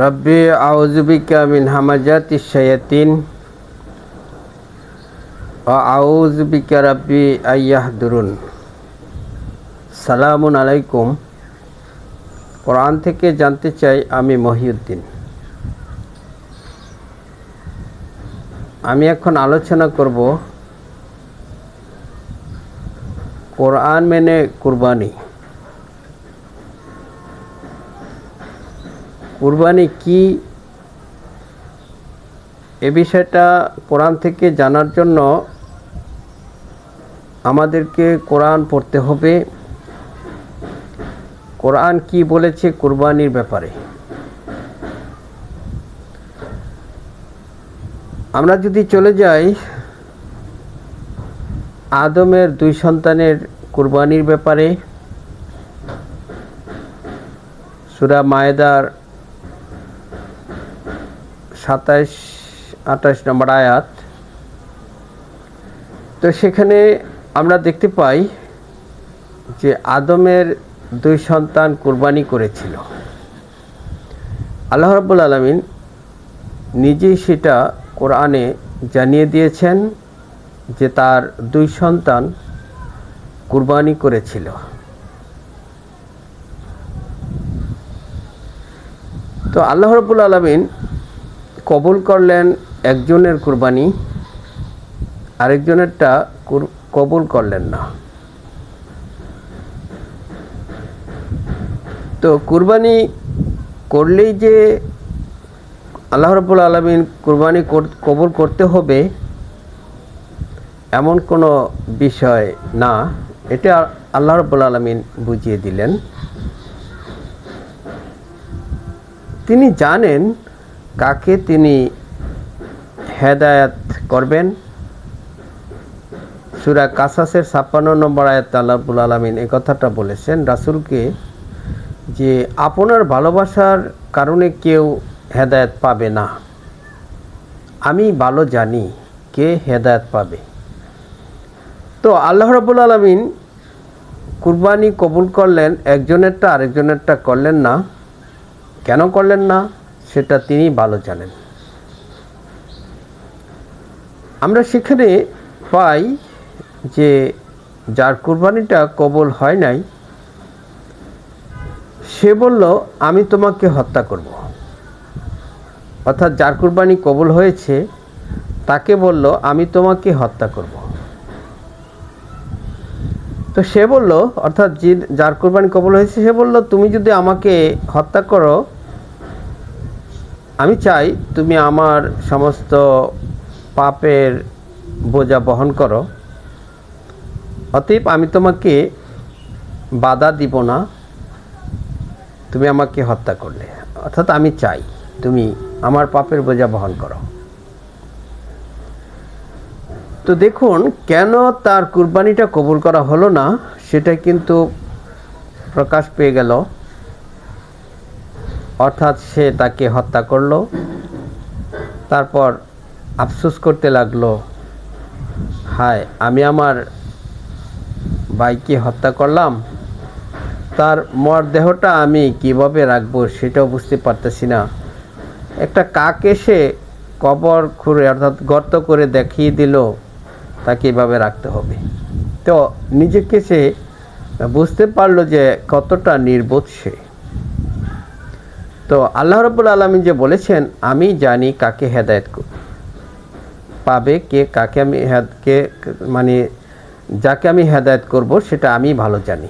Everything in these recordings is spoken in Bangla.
রব্বি আউযু বিকা মিন হামাজাতিশ শায়াতিন ওয়া আউযু বিকা রব্বি আইয়াহদুরুন। সালামুন আলাইকুম। কোরআন থেকে জানতে চাই, আমি মহিউদ্দিন। আমি এখন আলোচনা করব কোরআন মেনে কুরবানি। কুরবানি কি, এ বিষয়টা কোরআন থেকে জানার জন্য আমাদেরকে কোরআন পড়তে হবে। কোরআন কি বলেছে কুরবানির ব্যাপারে। আমরা যদি চলে যাই আদমের 2 সন্তানের কুরবানির ব্যাপারে, সূরা মায়েদার 27-28 নম্বর আয়াত, তো সেখানে আমরা দেখতে পাই যে আদমের 2 সন্তান কুরবানি করেছিল। আল্লাহ রাব্বুল আলামিন নিজেই সেটা কোরআনে জানিয়ে দিয়েছেন যে তার 2 সন্তান কুরবানি করেছিল। তো আল্লাহ রাব্বুল আলামিন কবুল করলেন একজনের কুরবানি, আরেকজনেরটা কবুল করলেন না। তো কুরবানি করলেই যে আল্লাহ রাব্বুল আলামিন কুরবানি কবুল করতে হবে এমন কোনো বিষয় না, এটা আল্লাহ রাব্বুল আলামিন বুঝিয়ে দিলেন। তিনি জানেন কাকে তিনি হেদায়েত করবেন। সূরা কাসাসের 56 নম্বর আয়াতে আল্লাহ রাব্বুল আলামিন এই কথাটা বলেছেন রাসূলকে, যে আপনার ভালোবাসার কারণে কেউ হেদায়েত পাবে না, আমি ভালো জানি কে হেদায়েত পাবে। তো আল্লাহ রাব্বুল আলামিন কুরবানি কবুল করলেন একজনেরটা, আরেকজনেরটা করলেন না। কেন করলেন না সেটা তিনি ভালো জানেন। আমরা সেখানে পাই যে যার কুরবানিটা কবুল হয় নাই সে বলল আমি তোমাকে হত্যা করব। অর্থাৎ যার কুরবানি কবুল হয়েছে তাকে বলল আমি তোমাকে হত্যা করব। তো সে বলল, অর্থাৎ যার কুরবানি কবুল হয়েছে সে বলল তুমি যদি আমাকে হত্যা করো, আমি চাই তুমি আমার সমস্ত পাপের বোঝা বহন করো, অতএব আমি তোমাকে বাধা দিব না তুমি আমাকে হত্যা করলে। অর্থাৎ আমি চাই তুমি আমার পাপের বোঝা বহন করো। তো দেখুন কেন তার কুরবানিটা কবুল করা হলো না সেটা কিন্তু প্রকাশ পেয়ে গেল। অর্থাৎ সে তাকে হত্যা করলো, তারপর আফসোস করতে লাগলো, হায় আমি আমার ভাইকে হত্যা করলাম, তার মরদেহটা আমি কিভাবে রাখবো সেটাও বুঝতে পারতেছি না। একটা কাক এসে কবর খুঁড়ে অর্থাৎ গর্ত করে দেখিয়ে দিল তাকে এভাবে রাখতে হবে। তো নিজেকে সে বুঝতে পারলো যে কতটা নির্বোধ সে। তো আল্লাহ রাব্বুল আলামিন যে বলেছেন আমি জানি কাকে হেদায়েত পাবে, কাকে আমি মানে যাকে আমি হেদায়েত করব সেটা আমি ভালো জানি।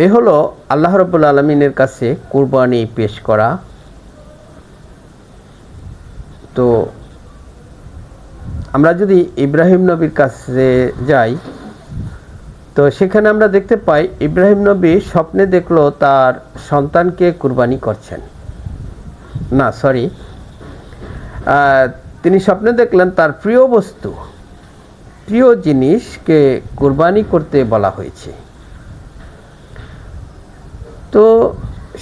এই হলো আল্লাহ রাব্বুল আলামিনের কাছে কুরবানি পেশ করা। তো আমরা যদি ইব্রাহিম নবীর কাছে যাই, তো সেখানে আমরা দেখতে পাই ইব্রাহিম নবী স্বপ্নে দেখলো তার সন্তানকে কুরবানি করছেন। তিনি স্বপ্নে দেখলেন তার প্রিয় বস্তু, প্রিয় জিনিসকে কুরবানি করতে বলা হয়েছে। তো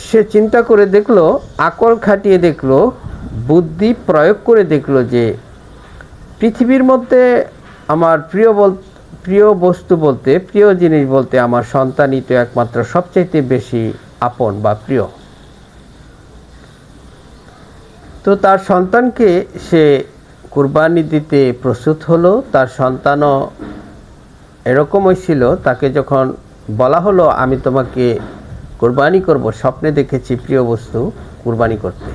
সে চিন্তা করে দেখলো, আকল খাটিয়ে দেখলো, বুদ্ধি প্রয়োগ করে দেখলো যে পৃথিবীর মধ্যে আমার প্রিয় বস্তু বলতে, প্রিয় জিনিস বলতে আমার সন্তানই তো একমাত্র সবচাইতে বেশি আপন বা প্রিয়। তো তার সন্তানকে সে কুরবানি দিতে প্রস্তুত হলো। তার সন্তানও এরকমই ছিল। তাকে যখন বলা হলো আমি তোমাকে কুরবানি করব, স্বপ্নে দেখেছি প্রিয় বস্তু কুরবানি করতে,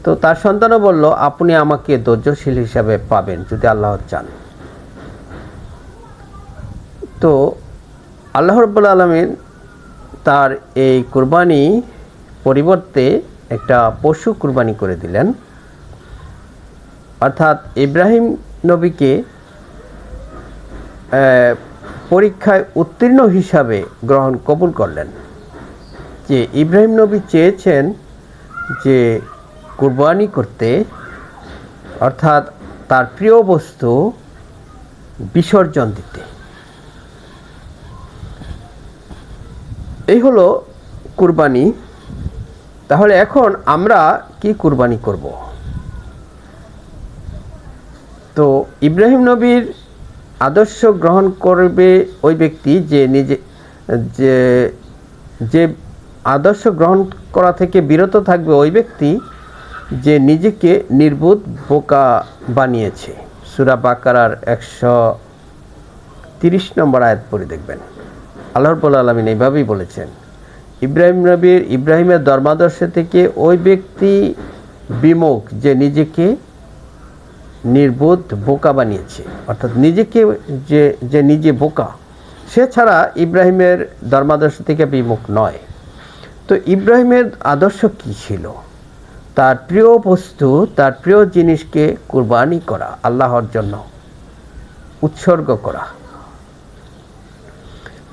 তো তার সন্তানও বলল আপনি আমাকে ধৈর্যশীল হিসাবে পাবেন যদি আল্লাহ চান। তো আল্লাহ রাব্বুল আলামিন তার এই কুরবানি পরিবর্তে একটা পশু কুরবানি করে দিলেন, অর্থাৎ ইব্রাহিম নবীকে পরীক্ষায় উত্তীর্ণ হিসাবে কবুল করলেন। যে ইব্রাহিম নবী চেয়েছেন যে কুরবানি করতে, অর্থাৎ তার প্রিয় বস্তু বিসর্জন দিতে। এই হলো কুরবানি। তাহলে এখন আমরা কি কুরবানি করব? তো ইব্রাহিম নবীর আদর্শ গ্রহণ করবে ওই ব্যক্তি যে আদর্শ গ্রহণ করা থেকে বিরত থাকবে ওই ব্যক্তি যে নিজেকে নির্বোধ বোকা বানিয়েছে। সূরা বাকারার 130 নম্বর আয়াত পড়ে দেখবেন। আল্লাহ রাব্বুল আলামিন এইভাবেই বলেছেন, ইব্রাহিমের ধর্মাদর্শ থেকে ওই ব্যক্তি বিমুখ যে নিজেকে নির্বোধ বোকা বানিয়েছে, অর্থাৎ নিজেকে যে নিজে বোকা, সে ছাড়া ইব্রাহিমের ধর্মাদর্শ থেকে বিমুখ নয়। তো ইব্রাহিমের আদর্শ কি ছিল? তার প্রিয় বস্তু, তার প্রিয় জিনিসকে কুরবানি করা, আল্লাহর জন্য উৎসর্গ করা।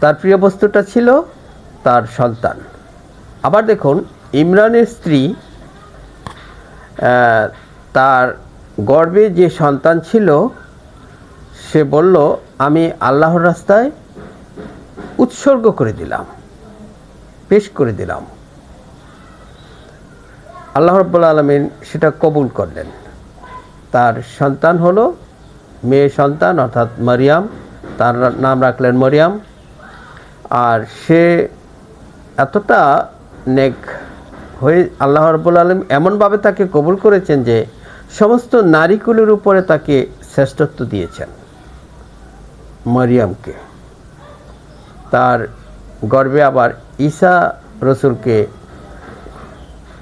তার প্রিয় বস্তুটা ছিল তার সন্তান। আবার দেখুন, ইমরানের স্ত্রী তার গর্ভে যে সন্তান ছিল সে বলল আমি আল্লাহর রাস্তায় উৎসর্গ করে দিলাম, পেশ করে দিলাম। আল্লাহ রাব্বুল আলামিন সেটা কবুল করলেন। তার সন্তান হলো মেয়ে সন্তান, অর্থাৎ মারিয়াম, তার নাম রাখলেন মরিয়াম। আর সে এতটা নেক হয়ে আল্লাহ রাব্বুল আলামিন এমনভাবে তাকে কবুল করেছেন যে সমস্ত নারীকুলের উপরে তাকে শ্রেষ্ঠত্ব দিয়েছেন মরিয়ামকে। তার গর্ভে আবার ঈসা রসুলকে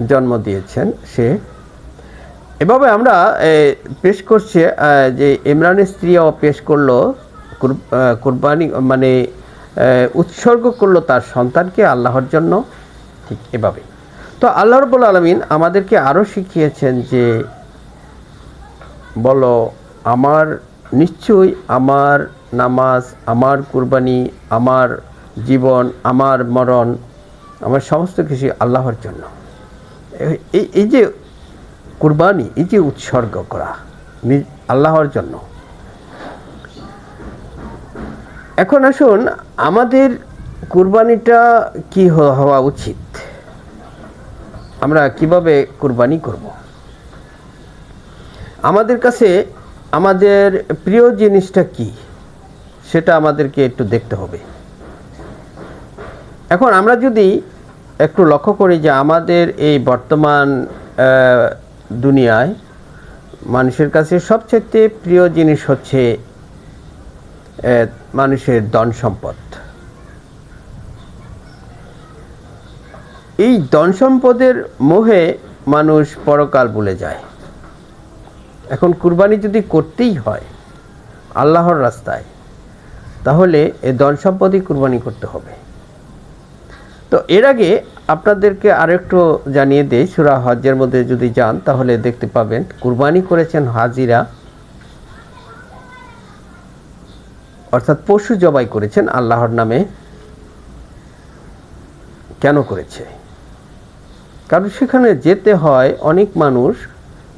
জন্ম দিয়েছেন সে। এভাবে আমরা পেশ করছি যে ইমরানের স্ত্রীও পেশ করলো কুরবানি, মানে উৎসর্গ করলো তার সন্তানকে আল্লাহর জন্য। ঠিক এভাবে তো আল্লাহ রাব্বুল আলামিন আমাদেরকে আরও শিখিয়েছেন যে বলো আমার নিশ্চয়ই আমার নামাজ, আমার কুরবানি, আমার জীবন, আমার মরণ, আমার সমস্ত কিছু আল্লাহর জন্য। এই যে কুরবানি, এই যে উৎসর্গ করা আল্লাহর জন্য। এখন আসুন আমাদের কুরবানিটা কি হওয়া উচিত, আমরা কিভাবে কুরবানি করব। আমাদের কাছে আমাদের প্রিয় জিনিসটা কি সেটা আমাদেরকে একটু দেখতে হবে। এখন আমরা যদি একটু লক্ষ্য করি যে আমাদের এই বর্তমান দুনিয়ায় মানুষের কাছে সবচেয়ে প্রিয় জিনিস হচ্ছে মানুষের ধন সম্পদ। এই ধন সম্পদের মোহে মানুষ পরকাল ভুলে যায়। এখন কুরবানি যদি করতেই হয় আল্লাহর রাস্তায়, তাহলে এই ধন সম্পদই কুরবানি করতে হবে। তো এর আগে আপনাদেরকে আরেকটু জানিয়ে দেই, সূরা হজ্জের মধ্যে যদি যান তাহলে দেখতে পাবেন কুরবানি করেছেন হাজিরা, অর্থাৎ পশু জবাই করেছেন আল্লাহর নামে। কেন করেছে? কারণ সেখানে যেতে হয় অনেক মানুষ,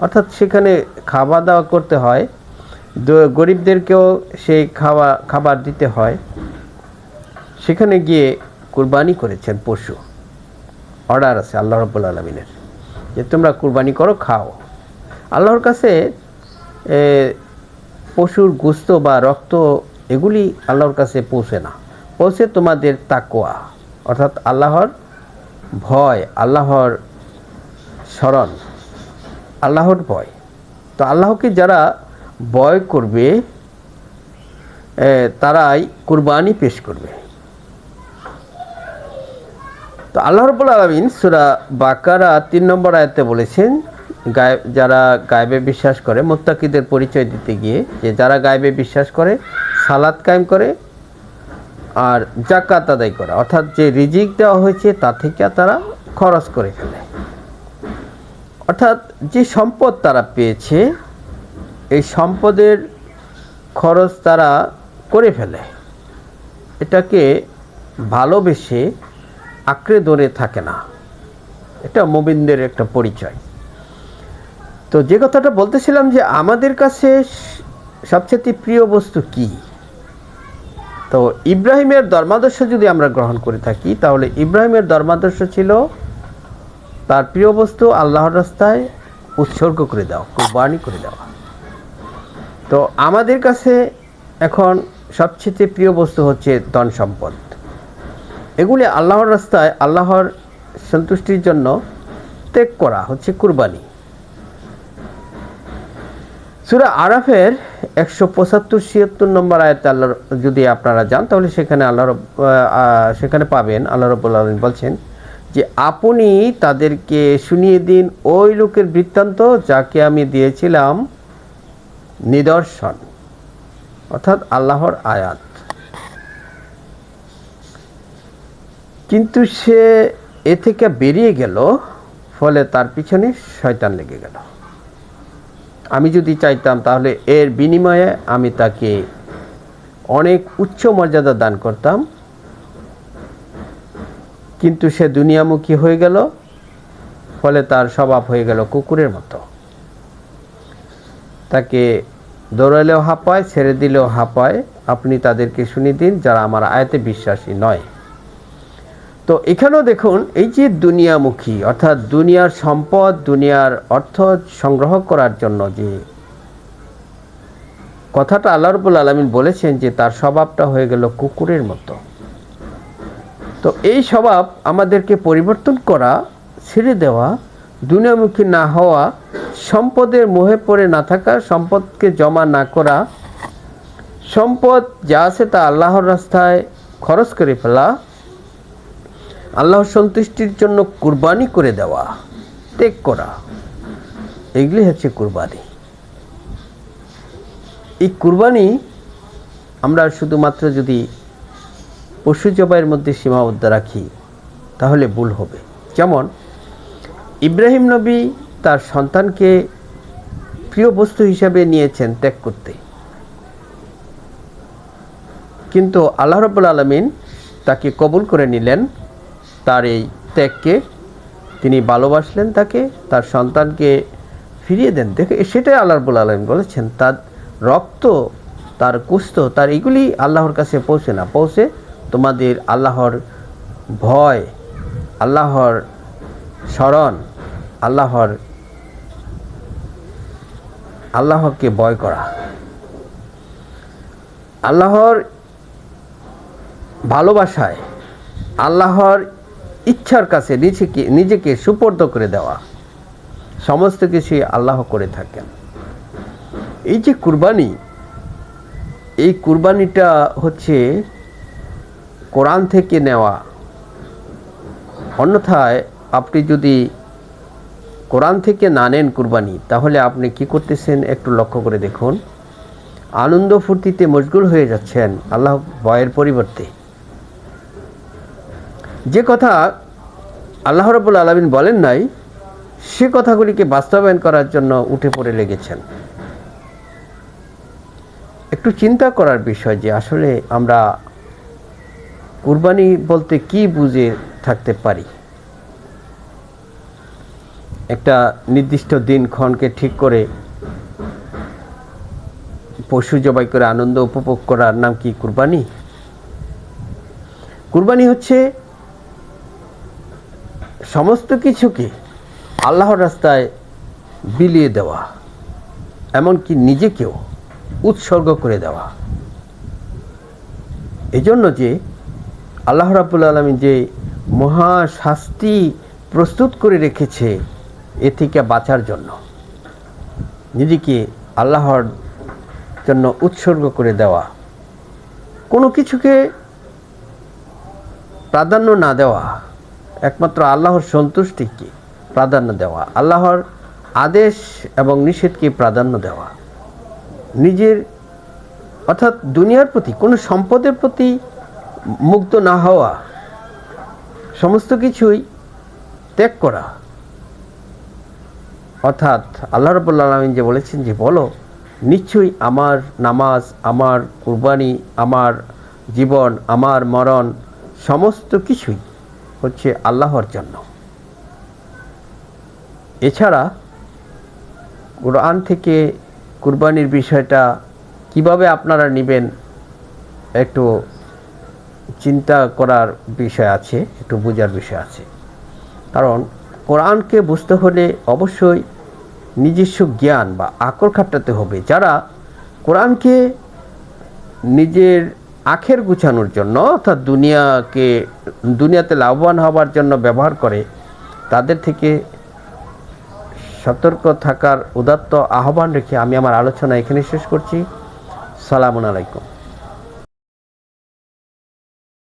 অর্থাৎ সেখানে খাওয়া দাওয়া করতে হয়, গরিবদেরকেও সেই খাবার দিতে হয়। সেখানে গিয়ে কুরবানি করেছেন পশু। অর্ডার আছে আল্লাহ রাব্বুল আলামিনের যে তোমরা কুরবানি করো, খাও। আল্লাহর কাছে পশুর গোশত বা রক্ত এগুলি আল্লাহর কাছে পৌঁছে না, পৌঁছে তোমাদের তাকওয়া, অর্থাৎ আল্লাহর ভয়, আল্লাহর স্মরণ, আল্লাহর ভয়। তো আল্লাহকে যারা ভয় করবে তারাই কুরবানি পেশ করবে। তো আল্লাহ রাব্বুল আলামিন সূরা বাকারা 3 নম্বর আয়াতে বলেছেন, যারা গায়বে বিশ্বাস করে, মুত্তাকিদের পরিচয় দিতে গিয়ে, যে যারা গায়বে বিশ্বাস করে, সালাত কায়েম করে আর যাকাত আদায় করে, অর্থাৎ যে রিজিক দেওয়া হয়েছে তা থেকে তারা খরচ করে ফেলে। অর্থাৎ যে সম্পদ তারা পেয়েছে এই সম্পদের খরচ তারা করে ফেলে, এটাকে ভালোবেসে আঁকড়ে ধরে থাকে না। এটা মুমিনদের একটা পরিচয়। তো যে কথাটা বলতেছিলাম যে আমাদের কাছে সবচেয়ে প্রিয় বস্তু কি, তো ইব্রাহিমের ধর্মাদর্শ যদি আমরা গ্রহণ করে থাকি, তাহলে ইব্রাহিমের ধর্মাদর্শ ছিল তার প্রিয় বস্তু আল্লাহর রাস্তায় উৎসর্গ করে দেওয়া, কুরবানি করে দেওয়া। তো আমাদের কাছে এখন সবচেয়ে প্রিয় বস্তু হচ্ছে ধন সম্পদ। এগুলি আল্লাহর রাস্তায় আল্লাহর সন্তুষ্টির জন্য ত্যাগ করা হচ্ছে কুরবানি। সূরা আরাফের 175-76 নম্বর আয়াতে আল্লাহ, যদি আপনারা যান তাহলে সেখানে পাবেন আল্লাহ রাব্বুল আলামিন বলছেন যে আপনি তাদেরকে শুনিয়ে দিন ওই লোকের বৃত্তান্ত যাকে আমি দিয়েছিলাম নিদর্শন, অর্থাৎ আল্লাহর আয়াত, কিন্তু সে এ থেকে বেরিয়ে গেল, ফলে তার পিছনে শয়তান লেগে গেল। আমি যদি চাইতাম তাহলে এর বিনিময়ে আমি তাকে অনেক উচ্চ মর্যাদা দান করতাম, কিন্তু সে দুনিয়ামুখী হয়ে গেল, ফলে তার স্বভাব হয়ে গেল কুকুরের মতো। তাকে দৌড়ালেও হাঁপায়, ছেড়ে দিলেও হাঁপায়। আপনি তাদেরকে শুনিয়ে দিন যারা আমার আয়াতে বিশ্বাসী নয়। তো এখানেও দেখুন, এই যে দুনিয়ামুখী, অর্থাৎ দুনিয়ার সম্পদ, দুনিয়ার অর্থ সংগ্রহ করার জন্য যে কথাটা আল্লাহ রাব্বুল আলামিন বলেছেন যে তার স্বভাবটা হয়ে গেল কুকুরের মতো। তো এই স্বভাব আমাদেরকে পরিবর্তন করা, ছেড়ে দেওয়া, দুনিয়ামুখী না হওয়া, সম্পদের মোহে পড়ে না থাকা, সম্পদকে জমা না করা, সম্পদ যা আছে তা আল্লাহর রাস্তায় খরচ করে ফেলা, আল্লাহর সন্তুষ্টির জন্য কুরবানি করে দেওয়া, ত্যাগ করা, এগুলি হচ্ছে কুরবানি। এই কুরবানি আমরা শুধুমাত্র যদি পশু জবাইয়ের মধ্যে সীমাবদ্ধ রাখি তাহলে ভুল হবে। যেমন ইব্রাহিম নবী তার সন্তানকে প্রিয় বস্তু হিসাবে নিয়েছেন ত্যাগ করতে, কিন্তু আল্লাহ রাব্বুল আলামিন তাকে কবুল করে নিলেন, তার এই ত্যাগকে তিনি ভালোবাসলেন, তাকে, তার সন্তানকে ফিরিয়ে দেন। দেখে সেটাই আল্লাহ রাব্বুল আলামিন বলেছেন, তার রক্ত, তার কুষ্ঠ, তার এগুলি আল্লাহর কাছে পৌঁছে না, পৌঁছে তোমাদের আল্লাহর ভয়, আল্লাহর স্মরণ, আল্লাহকে ভয় করা, আল্লাহর ভালোবাসায়, আল্লাহর ইচ্ছার কাছে নিজেকে সুপর্দ করে দেওয়া, সমস্ত কিছুই আল্লাহ করে থাকেন। এই যে কুরবানি, এই কুরবানিটা হচ্ছে কোরআন থেকে নেওয়া। অন্যথায় আপনি যদি কোরআন থেকে না নেন কুরবানি, তাহলে আপনি কি করতেছেন একটু লক্ষ্য করে দেখুন। আনন্দ ফুর্তিতে মশগুল হয়ে যাচ্ছেন আল্লাহ ভয়ের পরিবর্তে। যে কথা আল্লাহ রাব্বুল আলামিন বলেন নাই, সে কথাগুলিকে বাস্তবায়ন করার জন্য উঠে পড়ে লেগেছেন। একটু চিন্তা করার বিষয় যে আসলে আমরা কুরবানি বলতে কি বুঝে থাকতে পারি। একটা নির্দিষ্ট দিনক্ষণকে ঠিক করে পশু জবাই করে আনন্দ উপভোগ করার নাম কি কুরবানি? কুরবানি হচ্ছে সমস্ত কিছুকে আল্লাহর রাস্তায় বিলিয়ে দেওয়া, এমনকি নিজেকেও উৎসর্গ করে দেওয়া। এজন্য যে আল্লাহ রাব্বুল আলামিন যে মহা শাস্তি প্রস্তুত করে রেখেছে এ থেকে বাঁচার জন্য, নিজেকে আল্লাহর জন্য উৎসর্গ করে দেওয়া, কোনো কিছুকে প্রাধান্য না দেওয়া, একমাত্র আল্লাহর সন্তুষ্টিকে প্রাধান্য দেওয়া, আল্লাহর আদেশ এবং নিষেধকে প্রাধান্য দেওয়া, নিজের অর্থাৎ দুনিয়ার প্রতি কোনো সম্পদের প্রতি মুগ্ধ না হওয়া, সমস্ত কিছুই ত্যাগ করা। অর্থাৎ আল্লাহ রাব্বুল আলামিন যে বলেছেন যে বলো নিশ্চয়ই আমার নামাজ, আমার কুরবানি, আমার জীবন, আমার মরণ সমস্ত কিছুই হচ্ছে আল্লাহর জন্য। এছাড়া কোরআন থেকে কুরবানির বিষয়টা কিভাবে আপনারা নেবেন একটু চিন্তা করার বিষয় আছে, একটু বোঝার বিষয় আছে। কারণ কোরআনকে বুঝতে হলে অবশ্যই নিজস্ব জ্ঞান বা আকল খাটাতে হবে। যারা কোরআনকে নিজের আখের গুছানোর জন্য অর্থাৎ দুনিয়াতে লাভবান হবার জন্য ব্যবহার করে, তাদের থেকে সতর্ক থাকার উদাত্ত আহ্বান রেখে আমি আমার আলোচনা এখানে শেষ করছি। সালামুন আলাইকুম।